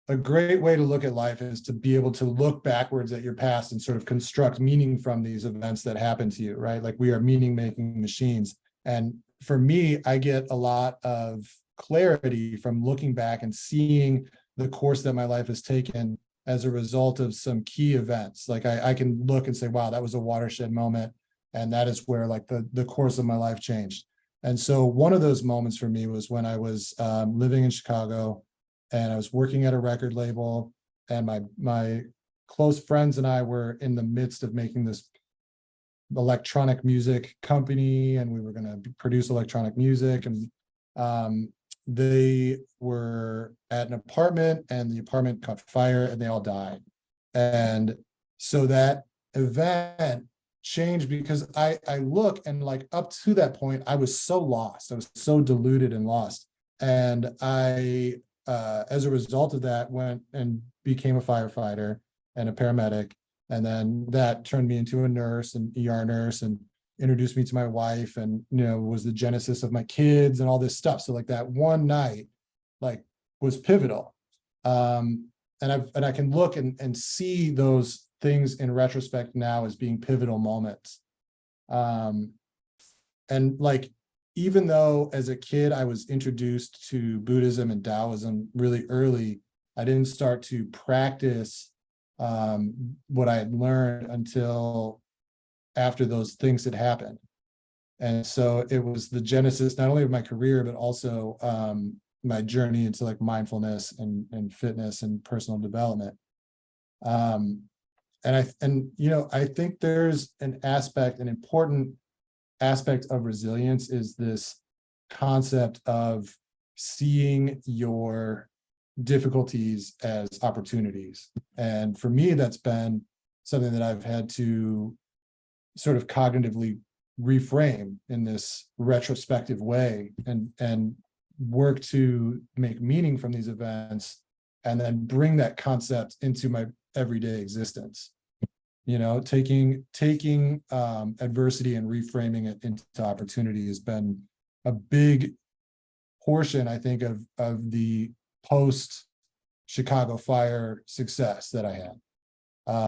a great way to look at life is to be able to look backwards at your past and sort of construct meaning from these events that happen to you, right? Like we are meaning making machines. And for me, I get a lot of clarity from looking back and seeing the course that my life has taken as a result of some key events. Like I can look and say, wow, that was a watershed moment. And that is where like the course of my life changed. And so one of those moments for me was when I was living in Chicago, and I was working at a record label, and my close friends and I were in the midst of making this electronic music company, and we were going to produce electronic music. And they were at an apartment, and the apartment caught fire, and they all died. And so that event changed because I look, and like up to that point, I was so lost. I was so deluded and lost. And I as a result of that, went and became a firefighter and a paramedic. And then that turned me into a nurse, and ER nurse, and introduced me to my wife, and, was the genesis of my kids and all this stuff. So like that one night, like, was pivotal. And I can look and see those things in retrospect now as being pivotal moments. And like, even though as a kid I was introduced to Buddhism and Taoism really early, I didn't start to practice what I had learned until after those things had happened. And so it was the genesis not only of my career, but also my journey into like mindfulness and fitness and personal development. And I think there's an important aspect of resilience is this concept of seeing your difficulties as opportunities. And for me, that's been something that I've had to sort of cognitively reframe in this retrospective way, and work to make meaning from these events, and then bring that concept into my everyday existence. Taking adversity and reframing it into opportunity has been a big portion, I think, of the post Chicago fire success that I had.